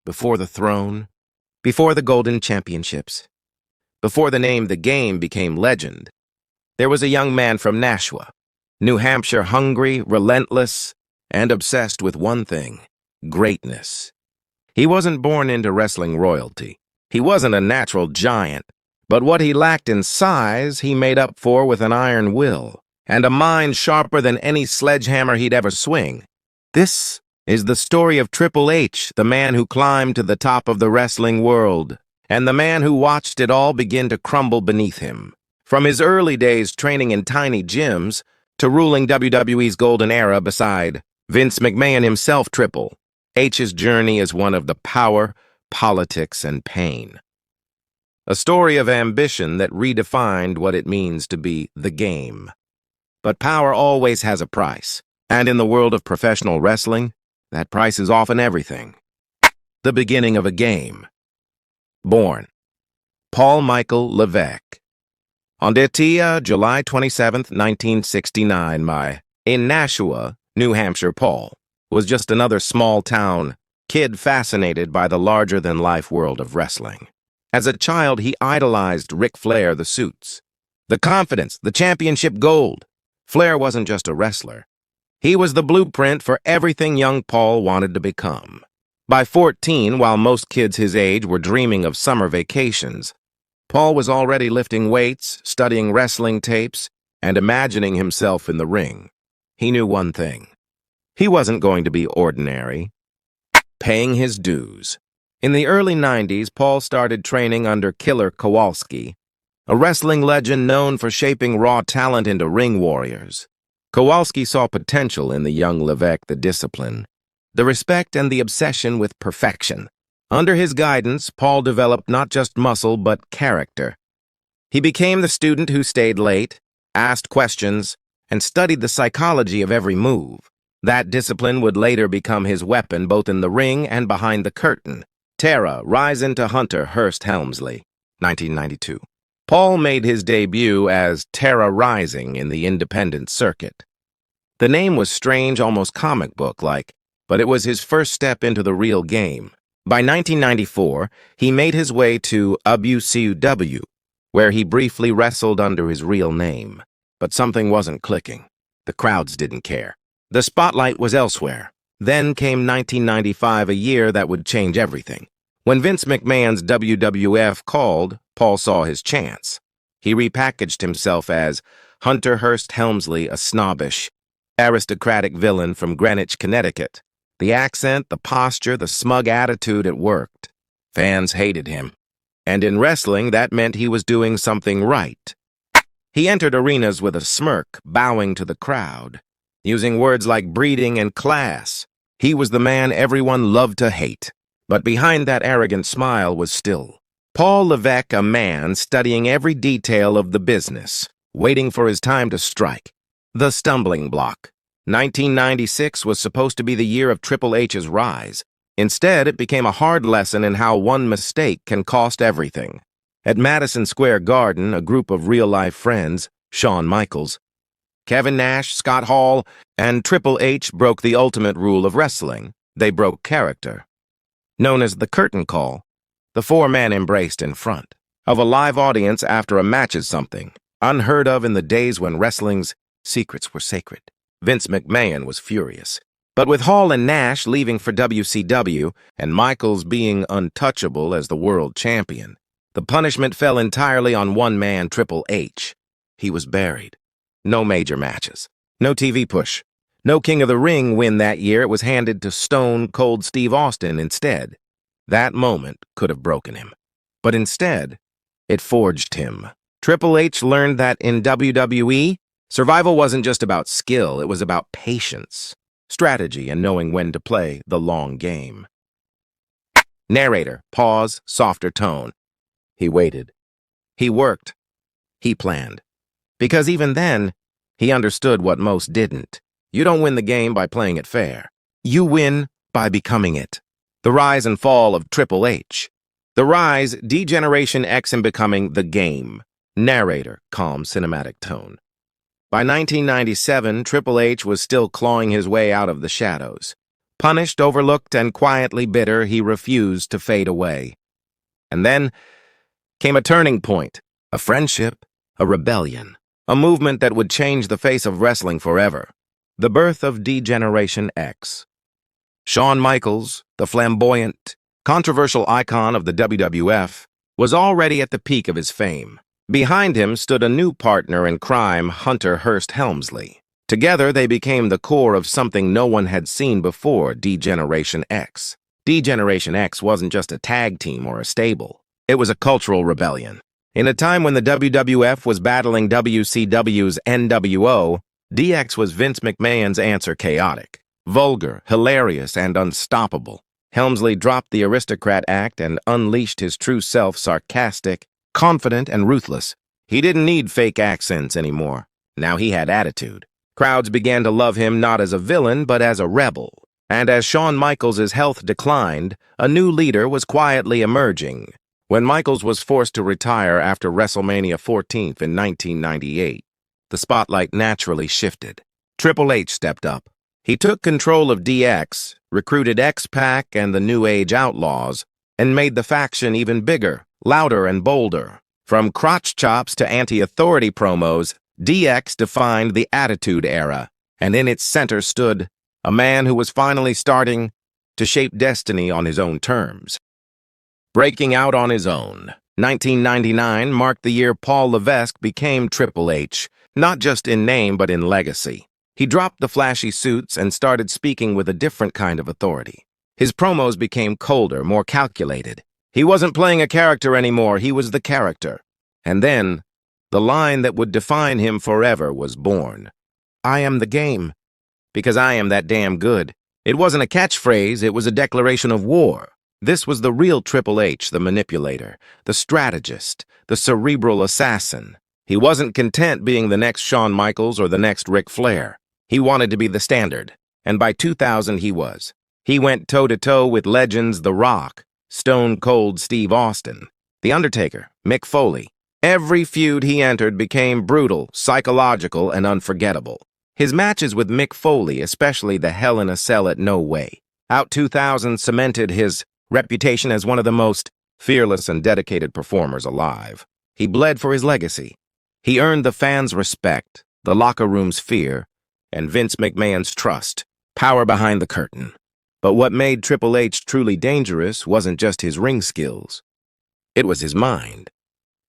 before the throne, before the Golden Championships, before the name The Game became legend, there was a young man from Nashua, New Hampshire, hungry, relentless, and obsessed with one thing: greatness. He wasn't born into wrestling royalty. He wasn't a natural giant, but what he lacked in size, he made up for with an iron will and a mind sharper than any sledgehammer he'd ever swing. This is the story of Triple H, the man who climbed to the top of the wrestling world, and the man who watched it all begin to crumble beneath him. From his early days training in tiny gyms to ruling WWE's golden era beside Vince McMahon himself, Triple H's journey is one of the power, politics, and pain. A story of ambition that redefined what it means to be the game. But power always has a price, and in the world of professional wrestling, that price is often everything. The beginning of a game. Born, Paul Michael Levesque. On NewsYa, July 27, 1969, in Nashua, New Hampshire, Paul was just another small-town kid fascinated by the larger-than-life world of wrestling. As a child, he idolized Ric Flair, the suits, the confidence, the championship gold. Flair wasn't just a wrestler. He was the blueprint for everything young Paul wanted to become. By 14, while most kids his age were dreaming of summer vacations, Paul was already lifting weights, studying wrestling tapes, and imagining himself in the ring. He knew one thing: he wasn't going to be ordinary. Paying his dues. In the early 90s, Paul started training under Killer Kowalski, a wrestling legend known for shaping raw talent into ring warriors. Kowalski saw potential in the young Levesque: the discipline, the respect, and the obsession with perfection. Under his guidance, Paul developed not just muscle, but character. He became the student who stayed late, asked questions, and studied the psychology of every move. That discipline would later become his weapon both in the ring and behind the curtain. Terra, rise into Hunter Hearst Helmsley, 1992. Paul made his debut as Terra Rising in the independent circuit. The name was strange, almost comic book-like, but it was his first step into the real game. By 1994, he made his way to WCW, where he briefly wrestled under his real name. But something wasn't clicking. The crowds didn't care. The spotlight was elsewhere. Then came 1995, a year that would change everything. When Vince McMahon's WWF called, Paul saw his chance. He repackaged himself as Hunter Hearst Helmsley, a snobbish, aristocratic villain from Greenwich, Connecticut. The accent, the posture, the smug attitude, it worked. Fans hated him. And in wrestling, that meant he was doing something right. He entered arenas with a smirk, bowing to the crowd, using words like breeding and class. He was the man everyone loved to hate. But behind that arrogant smile was still Paul Levesque, a man studying every detail of the business, waiting for his time to strike. The stumbling block. 1996 was supposed to be the year of Triple H's rise. Instead, it became a hard lesson in how one mistake can cost everything. At Madison Square Garden, a group of real-life friends, Shawn Michaels, Kevin Nash, Scott Hall, and Triple H broke the ultimate rule of wrestling. They broke character. Known as the curtain call, the four men embraced in front of a live audience after a match is something unheard of in the days when wrestling's secrets were sacred. Vince McMahon was furious. But with Hall and Nash leaving for WCW and Michaels being untouchable as the world champion, the punishment fell entirely on one man, Triple H. He was buried. No major matches. No TV push. No King of the Ring win that year. It was handed to Stone Cold Steve Austin instead. That moment could have broken him. But instead, it forged him. Triple H learned that in WWE, survival wasn't just about skill, it was about patience, strategy, and knowing when to play the long game. Narrator, pause, softer tone. He waited. He worked. He planned. Because even then, he understood what most didn't. You don't win the game by playing it fair. You win by becoming it. The rise and fall of Triple H. The rise, Degeneration X and becoming the game. Narrator, calm, cinematic tone. By 1997, Triple H was still clawing his way out of the shadows. Punished, overlooked, and quietly bitter, he refused to fade away. And then came a turning point, a friendship, a rebellion, a movement that would change the face of wrestling forever. The birth of D-Generation X. Shawn Michaels, the flamboyant, controversial icon of the WWF, was already at the peak of his fame. Behind him stood a new partner in crime, Hunter Hearst Helmsley. Together, they became the core of something no one had seen before, D-Generation X. D-Generation X wasn't just a tag team or a stable. It was a cultural rebellion. In a time when the WWF was battling WCW's NWO, DX was Vince McMahon's answer: chaotic, vulgar, hilarious, and unstoppable. Helmsley dropped the aristocrat act and unleashed his true self, sarcastic, confident, and ruthless. He didn't need fake accents anymore. Now he had attitude. Crowds began to love him not as a villain, but as a rebel. And as Shawn Michaels' health declined, a new leader was quietly emerging. When Michaels was forced to retire after WrestleMania 14 in 1998, the spotlight naturally shifted. Triple H stepped up. He took control of DX, recruited X-Pac and the New Age Outlaws, and made the faction even bigger, louder, and bolder. From crotch chops to anti-authority promos, DX defined the Attitude Era, and in its center stood a man who was finally starting to shape destiny on his own terms. Breaking out on his own, 1999 marked the year Paul Levesque became Triple H, not just in name but in legacy. He dropped the flashy suits and started speaking with a different kind of authority. His promos became colder, more calculated. He wasn't playing a character anymore, he was the character. And then, the line that would define him forever was born. I am the game, because I am that damn good. It wasn't a catchphrase, it was a declaration of war. This was the real Triple H, the manipulator, the strategist, the cerebral assassin. He wasn't content being the next Shawn Michaels or the next Ric Flair. He wanted to be the standard, and by 2000 he was. He went toe-to-toe with legends The Rock, Stone Cold Steve Austin, The Undertaker, Mick Foley. Every feud he entered became brutal, psychological, and unforgettable. His matches with Mick Foley, especially the Hell in a Cell at No Way, Out 2000, cemented his reputation as one of the most fearless and dedicated performers alive. He bled for his legacy. He earned the fans' respect, the locker room's fear, and Vince McMahon's trust, power behind the curtain. But what made Triple H truly dangerous wasn't just his ring skills. It was his mind.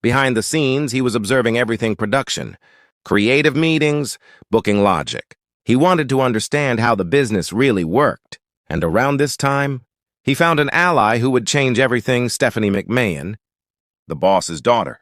Behind the scenes, he was observing everything production, creative meetings, booking logic. He wanted to understand how the business really worked. And around this time, he found an ally who would change everything: Stephanie McMahon, the boss's daughter.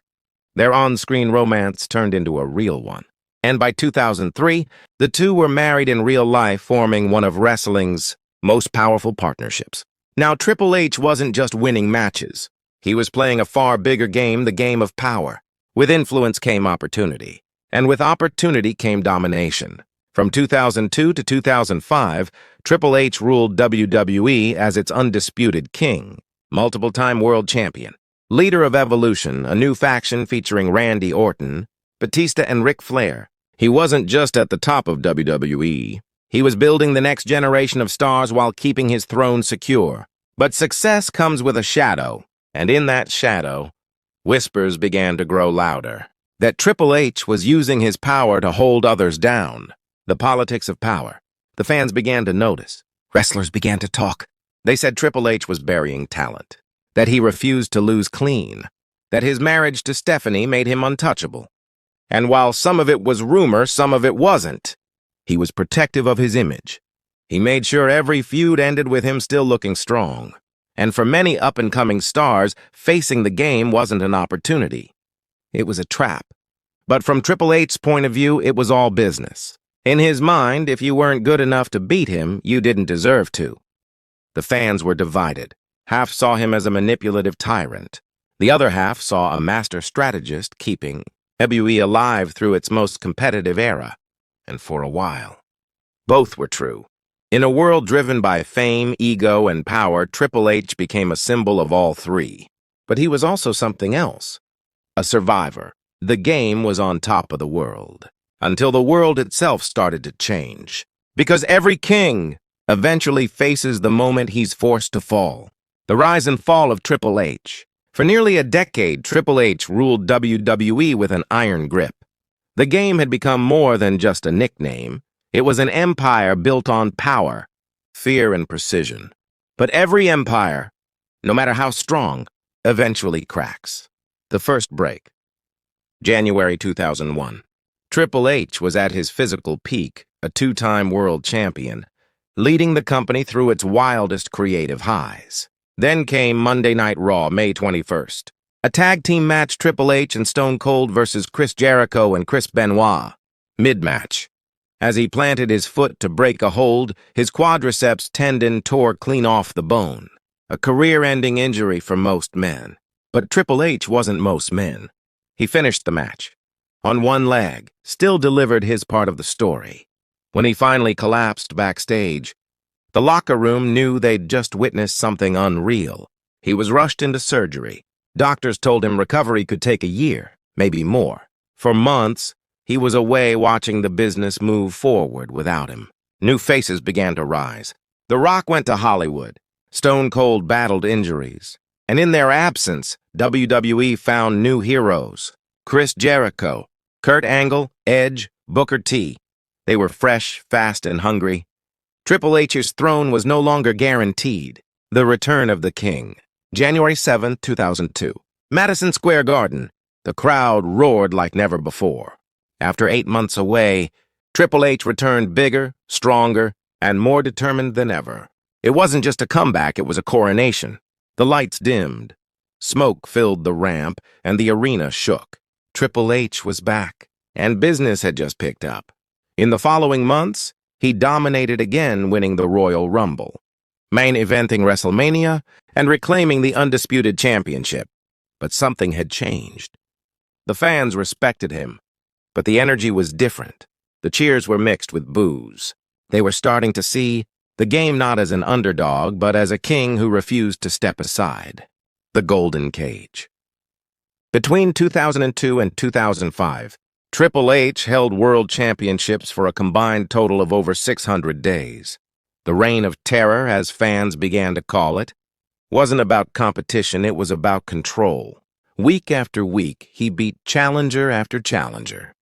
Their on-screen romance turned into a real one. And by 2003, the two were married in real life, forming one of wrestling's most powerful partnerships. Now, Triple H wasn't just winning matches. He was playing a far bigger game, the game of power. With influence came opportunity, and with opportunity came domination. From 2002 to 2005, Triple H ruled WWE as its undisputed king, multiple-time world champion, leader of Evolution, a new faction featuring Randy Orton, Batista, and Ric Flair. He wasn't just at the top of WWE. He was building the next generation of stars while keeping his throne secure. But success comes with a shadow. And in that shadow, whispers began to grow louder. That Triple H was using his power to hold others down. The politics of power. The fans began to notice. Wrestlers began to talk. They said Triple H was burying talent. That he refused to lose clean. That his marriage to Stephanie made him untouchable. And while some of it was rumor, some of it wasn't. He was protective of his image. He made sure every feud ended with him still looking strong. And for many up-and-coming stars, facing the game wasn't an opportunity. It was a trap. But from Triple H's point of view, it was all business. In his mind, if you weren't good enough to beat him, you didn't deserve to. The fans were divided. Half saw him as a manipulative tyrant. The other half saw a master strategist keeping WWE alive through its most competitive era. And for a while, both were true. In a world driven by fame, ego, and power, Triple H became a symbol of all three. But he was also something else. A survivor. The game was on top of the world. Until the world itself started to change. Because every king, eventually faces the moment he's forced to fall. The rise and fall of Triple H. For nearly a decade, Triple H ruled WWE with an iron grip. The game had become more than just a nickname. It was an empire built on power, fear, and precision. But every empire, no matter how strong, eventually cracks. The first break. January 2001. Triple H was at his physical peak, a two-time world champion, leading the company through its wildest creative highs. Then came Monday Night Raw, May 21st. A tag team match, Triple H and Stone Cold versus Chris Jericho and Chris Benoit. Mid-match. As he planted his foot to break a hold, his quadriceps tendon tore clean off the bone. A career-ending injury for most men. But Triple H wasn't most men. He finished the match. On one leg, still delivered his part of the story. When he finally collapsed backstage, the locker room knew they'd just witnessed something unreal. He was rushed into surgery. Doctors told him recovery could take a year, maybe more. For months, he was away watching the business move forward without him. New faces began to rise. The Rock went to Hollywood. Stone Cold battled injuries. And in their absence, WWE found new heroes. Chris Jericho, Kurt Angle, Edge, Booker T. They were fresh, fast, and hungry. Triple H's throne was no longer guaranteed. The return of the King. January 7, 2002. Madison Square Garden. The crowd roared like never before. After 8 months away, Triple H returned bigger, stronger, and more determined than ever. It wasn't just a comeback, it was a coronation. The lights dimmed. Smoke filled the ramp, and the arena shook. Triple H was back, and business had just picked up. In the following months, he dominated again, winning the Royal Rumble, main eventing WrestleMania, and reclaiming the undisputed championship. But something had changed. The fans respected him, but the energy was different. The cheers were mixed with boos. They were starting to see the game not as an underdog, but as a king who refused to step aside. The Golden Cage. Between 2002 and 2005, Triple H held world championships for a combined total of over 600 days. The Reign of Terror, as fans began to call it, wasn't about competition, it was about control. Week after week, he beat challenger after challenger.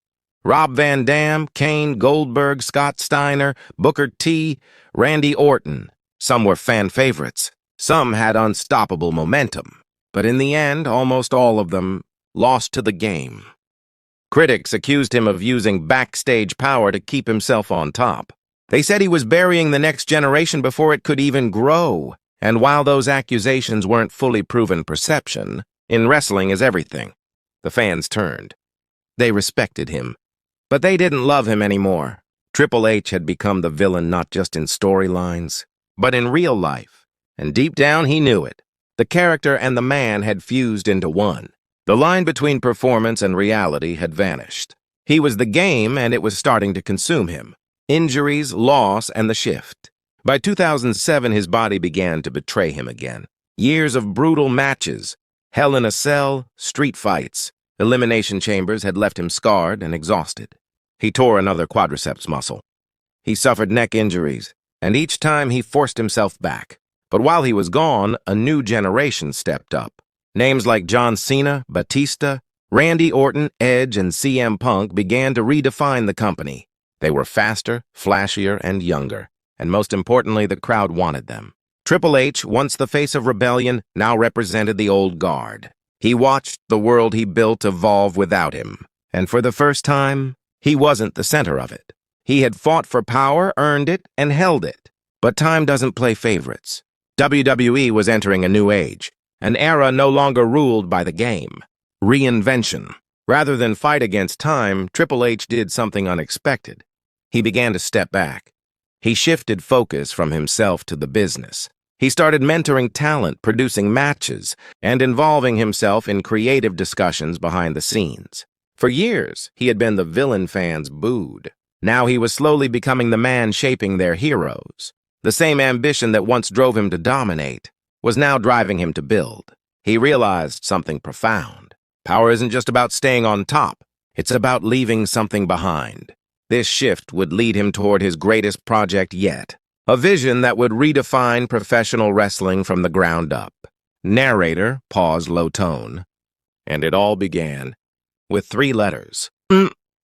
Rob Van Dam, Kane, Goldberg, Scott Steiner, Booker T, Randy Orton. Some were fan favorites. Some had unstoppable momentum. But in the end, almost all of them lost to the game. Critics accused him of using backstage power to keep himself on top. They said he was burying the next generation before it could even grow. And while those accusations weren't fully proven perception, in wrestling is everything. The fans turned. They respected him. But they didn't love him anymore. Triple H had become the villain not just in storylines, but in real life. And deep down he knew it. The character and the man had fused into one. The line between performance and reality had vanished. He was the game, and it was starting to consume him. Injuries, loss, and the shift. By 2007, his body began to betray him again. Years of brutal matches, Hell in a Cell, street fights, elimination chambers had left him scarred and exhausted. He tore another quadriceps muscle. He suffered neck injuries, and each time he forced himself back. But while he was gone, a new generation stepped up. Names like John Cena, Batista, Randy Orton, Edge, and CM Punk began to redefine the company. They were faster, flashier, and younger. And most importantly, the crowd wanted them. Triple H, once the face of rebellion, now represented the old guard. He watched the world he built evolve without him. And for the first time, he wasn't the center of it. He had fought for power, earned it, and held it. But time doesn't play favorites. WWE was entering a new age, an era no longer ruled by the game. Reinvention. Rather than fight against time, Triple H did something unexpected. He began to step back. He shifted focus from himself to the business. He started mentoring talent, producing matches, and involving himself in creative discussions behind the scenes. For years, he had been the villain fans booed. Now he was slowly becoming the man shaping their heroes. The same ambition that once drove him to dominate was now driving him to build. He realized something profound. Power isn't just about staying on top. It's about leaving something behind. This shift would lead him toward his greatest project yet, A vision that would redefine professional wrestling from the ground up. Narrator, pause, low tone. And it all began with 3 letters.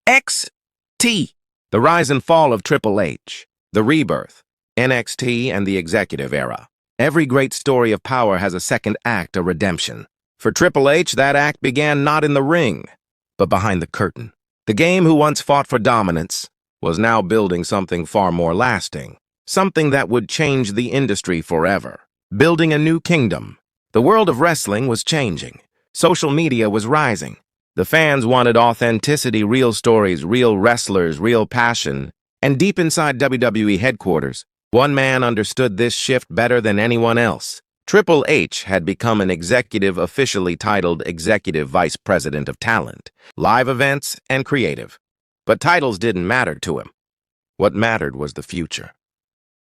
XT. The rise and fall of Triple H. The rebirth. NXT and the executive era. Every great story of power has a second act, a redemption. For Triple H, that act began not in the ring, but behind the curtain. The game who once fought for dominance was now building something far more lasting, something that would change the industry forever. Building a new kingdom. The world of wrestling was changing. Social media was rising. The fans wanted authenticity, real stories, real wrestlers, real passion. And deep inside WWE headquarters, one man understood this shift better than anyone else. Triple H had become an executive officially titled Executive Vice President of Talent, Live Events, and Creative. But titles didn't matter to him. What mattered was the future.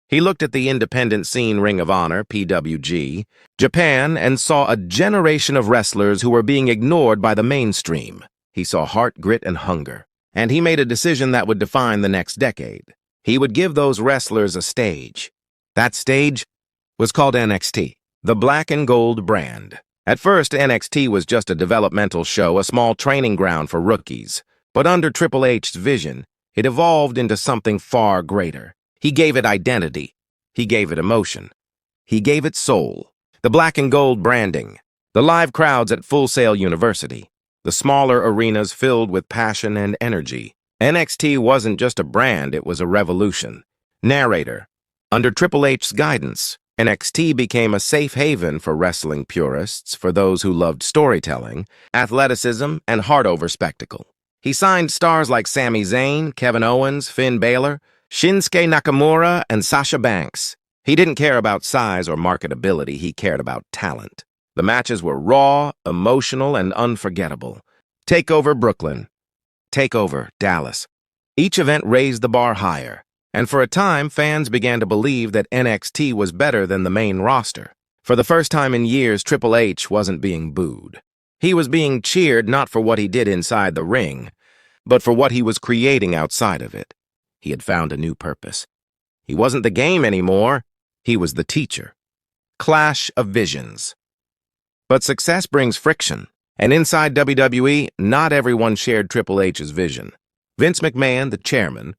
He looked at the independent scene, Ring of Honor, PWG, Japan, and saw a generation of wrestlers who were being ignored by the mainstream. He saw heart, grit, and hunger. And he made a decision that would define the next decade. He would give those wrestlers a stage. That stage was called NXT, the black and gold brand. At first, NXT was just a developmental show, a small training ground for rookies. But under Triple H's vision, it evolved into something far greater. He gave it identity. He gave it emotion. He gave it soul. The black and gold branding. The live crowds at Full Sail University. The smaller arenas filled with passion and energy. NXT wasn't just a brand, it was a revolution. Narrator. Under Triple H's guidance, NXT became a safe haven for wrestling purists, for those who loved storytelling, athleticism, and heart-over spectacle. He signed stars like Sami Zayn, Kevin Owens, Finn Balor, Shinsuke Nakamura, and Sasha Banks. He didn't care about size or marketability, he cared about talent. The matches were raw, emotional, and unforgettable. Takeover Brooklyn. Takeover Dallas. Each event raised the bar higher, and for a time, fans began to believe that NXT was better than the main roster. For the first time in years, Triple H wasn't being booed. He was being cheered not for what he did inside the ring, but for what he was creating outside of it. He had found a new purpose. He wasn't the game anymore, he was the teacher. Clash of visions. But success brings friction, and inside WWE, not everyone shared Triple H's vision. Vince McMahon, the chairman,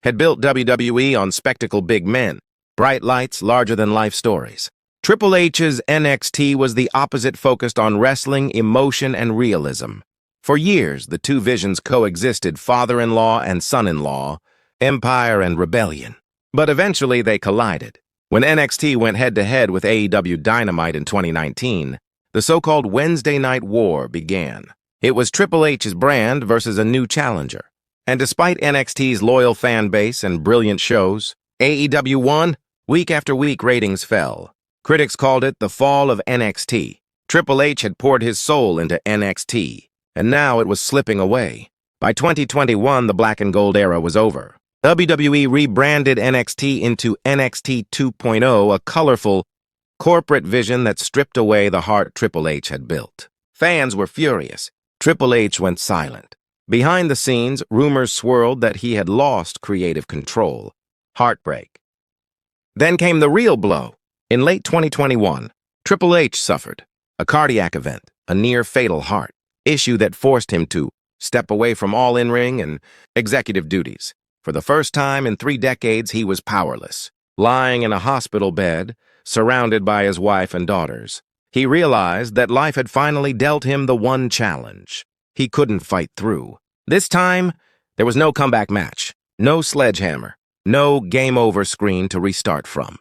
had built WWE on spectacle big men, bright lights, larger-than-life stories. Triple H's NXT was the opposite, focused on wrestling, emotion, and realism. For years, the two visions coexisted, father-in-law and son-in-law, empire and rebellion. But eventually they collided. When NXT went head-to-head with AEW Dynamite in 2019, the so-called Wednesday Night War began. It was Triple H's brand versus a new challenger. And despite NXT's loyal fan base and brilliant shows, AEW won. Week after week, ratings fell. Critics called it the fall of NXT. Triple H had poured his soul into NXT, and now it was slipping away. By 2021, the black and gold era was over. WWE rebranded NXT into NXT 2.0, a colorful, corporate vision that stripped away the heart Triple H had built. Fans were furious. Triple H went silent. Behind the scenes, rumors swirled that he had lost creative control. Heartbreak. Then came the real blow. In late 2021, Triple H suffered a cardiac event, a near-fatal heart issue that forced him to step away from all in-ring and executive duties. For the first time in 3 decades, he was powerless, lying in a hospital bed, surrounded by his wife and daughters. He realized that life had finally dealt him the one challenge he couldn't fight through. This time, there was no comeback match, no sledgehammer, no game-over screen to restart from.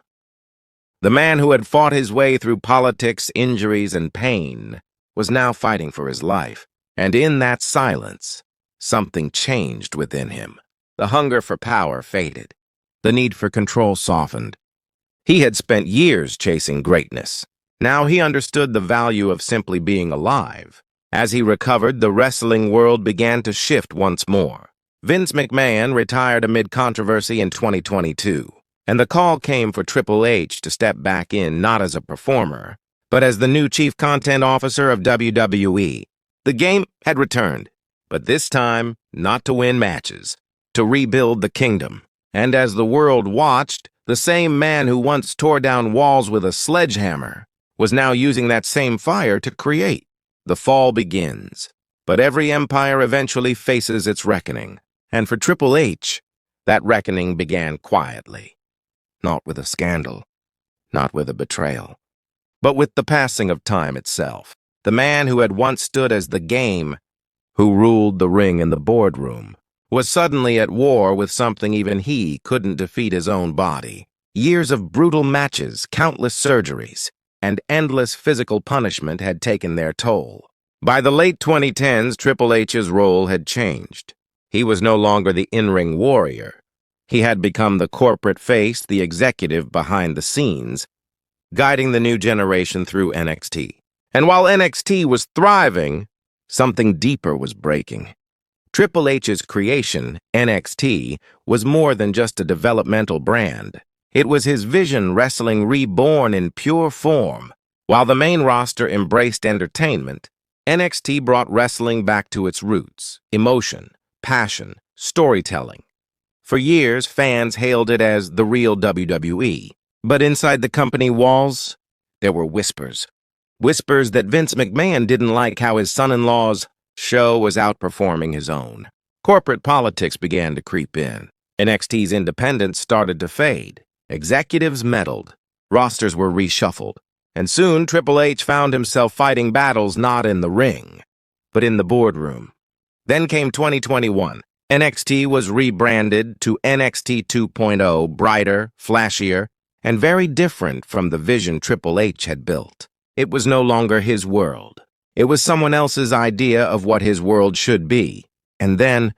The man who had fought his way through politics, injuries, and pain was now fighting for his life. And in that silence, something changed within him. The hunger for power faded. The need for control softened. He had spent years chasing greatness. Now he understood the value of simply being alive. As he recovered, the wrestling world began to shift once more. Vince McMahon retired amid controversy in 2022, and the call came for Triple H to step back in not as a performer, but as the new chief content officer of WWE. The game had returned, but this time not to win matches, to rebuild the kingdom. And as the world watched, The same man who once tore down walls with a sledgehammer was now using that same fire to create. The fall begins, but every empire eventually faces its reckoning. And for Triple H, that reckoning began quietly. Not with a scandal, not with a betrayal, but with the passing of time itself. The man who had once stood as the game, who ruled the ring and the boardroom, was suddenly at war with something even he couldn't defeat: his own body. Years of brutal matches, countless surgeries, and endless physical punishment had taken their toll. By the late 2010s, Triple H's role had changed. He was no longer the in-ring warrior. He had become the corporate face, the executive behind the scenes, guiding the new generation through NXT. And while NXT was thriving, something deeper was breaking. Triple H's creation, NXT, was more than just a developmental brand. It was his vision, wrestling reborn in pure form. While the main roster embraced entertainment, NXT brought wrestling back to its roots: emotion, passion, storytelling. For years, fans hailed it as the real WWE. But inside the company walls, there were whispers. Whispers that Vince McMahon didn't like how his son-in-law's show was outperforming his own. Corporate politics began to creep in. NXT's independence started to fade. Executives meddled. Rosters were reshuffled. And soon, Triple H found himself fighting battles not in the ring, but in the boardroom. Then came 2021. NXT was rebranded to NXT 2.0, brighter, flashier, and very different from the vision Triple H had built. It was no longer his world. It was someone else's idea of what his world should be. And then,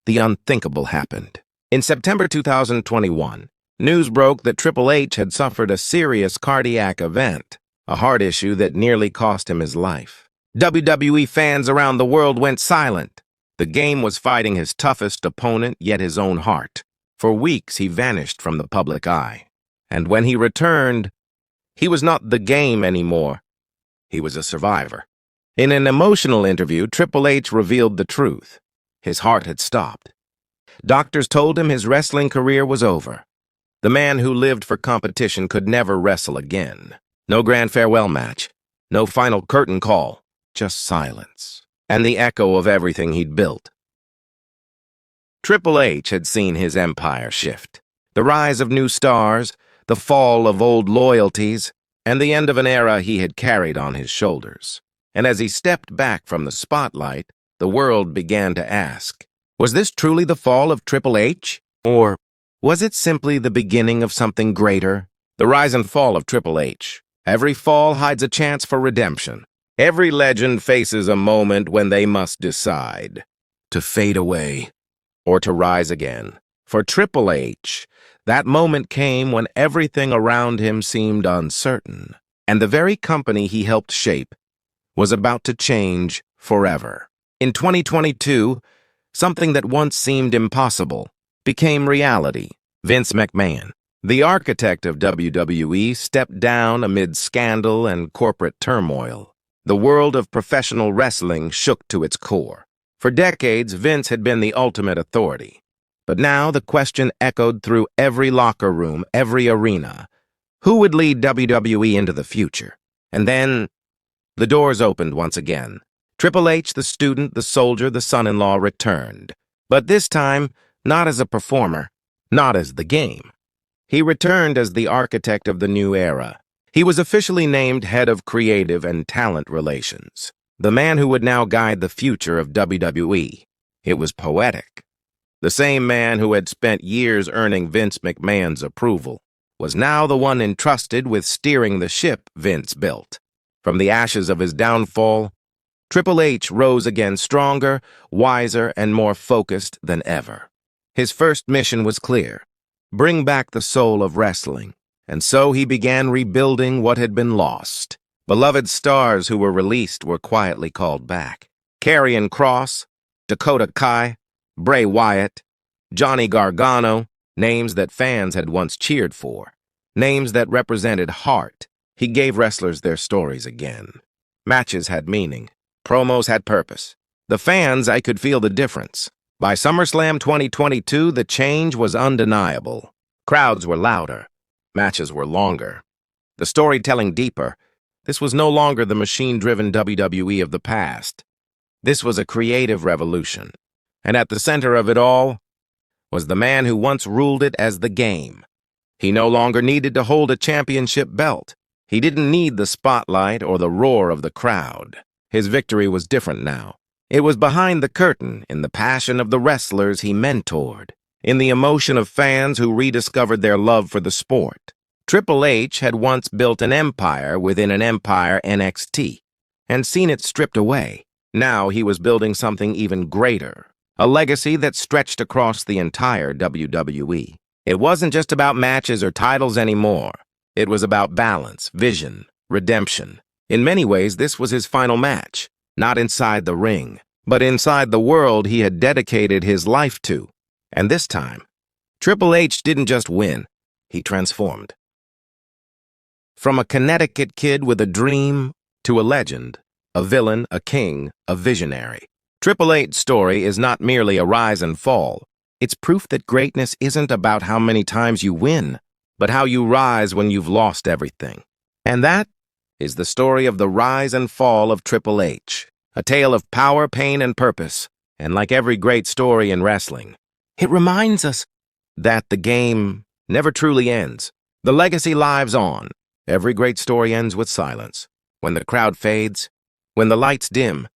the unthinkable happened. In September 2021, news broke that Triple H had suffered a serious cardiac event, a heart issue that nearly cost him his life. WWE fans around the world went silent. The game was fighting his toughest opponent, yet his own heart. For weeks, he vanished from the public eye. And when he returned, he was not the game anymore. He was a survivor. In an emotional interview, Triple H revealed the truth. His heart had stopped. Doctors told him his wrestling career was over. The man who lived for competition could never wrestle again. No grand farewell match, no final curtain call, just silence, and the echo of everything he'd built. Triple H had seen his empire shift. The rise of new stars, the fall of old loyalties, and the end of an era he had carried on his shoulders. And as he stepped back from the spotlight, the world began to ask, was this truly the fall of Triple H? Or was it simply the beginning of something greater? The rise and fall of Triple H. Every fall hides a chance for redemption. Every legend faces a moment when they must decide to fade away or to rise again. For Triple H, that moment came when everything around him seemed uncertain, and the very company he helped shape was about to change forever. In 2022, something that once seemed impossible became reality. Vince McMahon, the architect of WWE, stepped down amid scandal and corporate turmoil. The world of professional wrestling shook to its core. For decades, Vince had been the ultimate authority. But now the question echoed through every locker room, every arena. Who would lead WWE into the future? And then the doors opened once again. Triple H, the student, the soldier, the son-in-law, returned. But this time, not as a performer, not as the game. He returned as the architect of the new era. He was officially named head of creative and talent relations, the man who would now guide the future of WWE. It was poetic. The same man who had spent years earning Vince McMahon's approval was now the one entrusted with steering the ship Vince built. From the ashes of his downfall, Triple H rose again stronger, wiser, and more focused than ever. His first mission was clear: bring back the soul of wrestling. And so he began rebuilding what had been lost. Beloved stars who were released were quietly called back. Karrion Kross, Dakota Kai, Bray Wyatt, Johnny Gargano, names that fans had once cheered for, names that represented heart. He gave wrestlers their stories again. Matches had meaning. Promos had purpose. The fans, I could feel the difference. By SummerSlam 2022, the change was undeniable. Crowds were louder. Matches were longer. The storytelling deeper. This was no longer the machine-driven WWE of the past. This was a creative revolution. And at the center of it all was the man who once ruled it as the game. He no longer needed to hold a championship belt. He didn't need the spotlight or the roar of the crowd. His victory was different now. It was behind the curtain, in the passion of the wrestlers he mentored, in the emotion of fans who rediscovered their love for the sport. Triple H had once built an empire within an empire, NXT, and seen it stripped away. Now he was building something even greater, a legacy that stretched across the entire WWE. It wasn't just about matches or titles anymore. It was about balance, vision, redemption. In many ways, this was his final match, not inside the ring, but inside the world he had dedicated his life to. And this time, Triple H didn't just win, he transformed. From a Connecticut kid with a dream to a legend, a villain, a king, a visionary. Triple H's story is not merely a rise and fall. It's proof that greatness isn't about how many times you win, but how you rise when you've lost everything. And that is the story of the rise and fall of Triple H, a tale of power, pain, and purpose. And like every great story in wrestling, it reminds us that the game never truly ends. The legacy lives on. Every great story ends with silence. When the crowd fades, when the lights dim,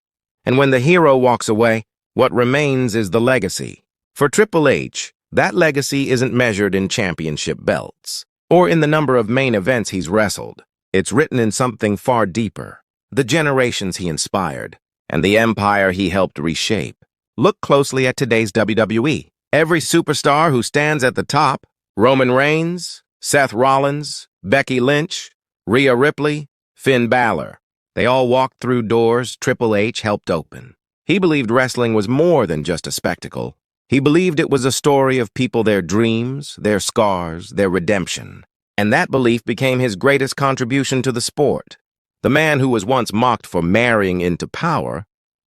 and when the hero walks away, what remains is the legacy. For Triple H, that legacy isn't measured in championship belts or in the number of main events he's wrestled. It's written in something far deeper, the generations he inspired and the empire he helped reshape. Look closely at today's WWE. Every superstar who stands at the top, Roman Reigns, Seth Rollins, Becky Lynch, Rhea Ripley, Finn Balor, they all walked through doors Triple H helped open. He believed wrestling was more than just a spectacle. He believed it was a story of people, their dreams, their scars, their redemption. And that belief became his greatest contribution to the sport. The man who was once mocked for marrying into power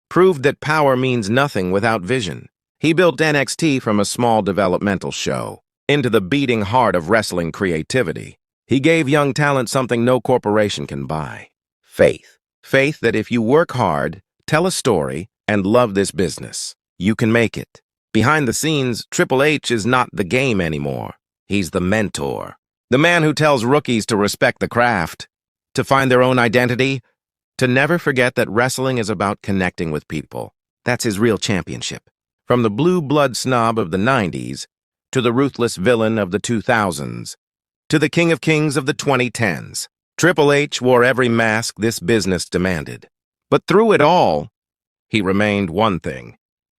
proved that power means nothing without vision. He built NXT from a small developmental show into the beating heart of wrestling creativity. He gave young talent something no corporation can buy: faith. Faith that if you work hard, tell a story, and love this business, you can make it. Behind the scenes, Triple H is not the game anymore. He's the mentor. The man who tells rookies to respect the craft, to find their own identity, to never forget that wrestling is about connecting with people. That's his real championship. From the blue blood snob of the 90s, to the ruthless villain of the 2000s, to the king of kings of the 2010s, Triple H wore every mask this business demanded. But through it all, he remained one thing: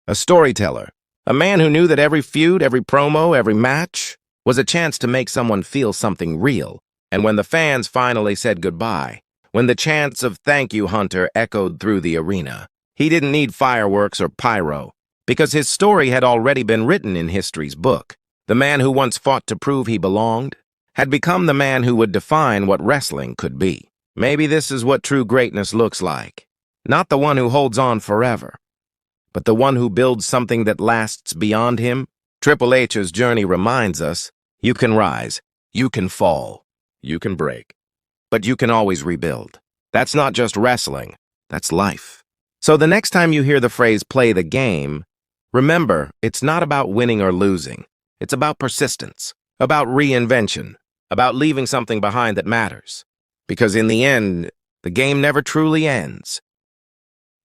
a storyteller. A man who knew that every feud, every promo, every match was a chance to make someone feel something real. And when the fans finally said goodbye, when the chants of "Thank you, Hunter" echoed through the arena, he didn't need fireworks or pyro, because his story had already been written in history's book. The man who once fought to prove he belonged had become the man who would define what wrestling could be. Maybe this is what true greatness looks like. Not the one who holds on forever, but the one who builds something that lasts beyond him. Triple H's journey reminds us, you can rise, you can fall, you can break, but you can always rebuild. That's not just wrestling, that's life. So the next time you hear the phrase "play the game," remember, it's not about winning or losing. It's about persistence, about reinvention, about leaving something behind that matters. Because in the end, the game never truly ends.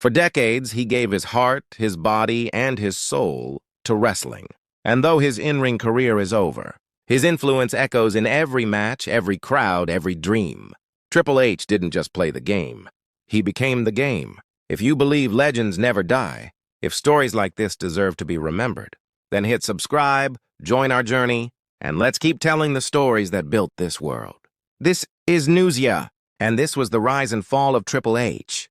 For decades, he gave his heart, his body, and his soul to wrestling. And though his in-ring career is over, his influence echoes in every match, every crowd, every dream. Triple H didn't just play the game. He became the game. If you believe legends never die, if stories like this deserve to be remembered, then hit subscribe, join our journey, and let's keep telling the stories that built this world. This is NewsYa, and this was the rise and fall of Triple H.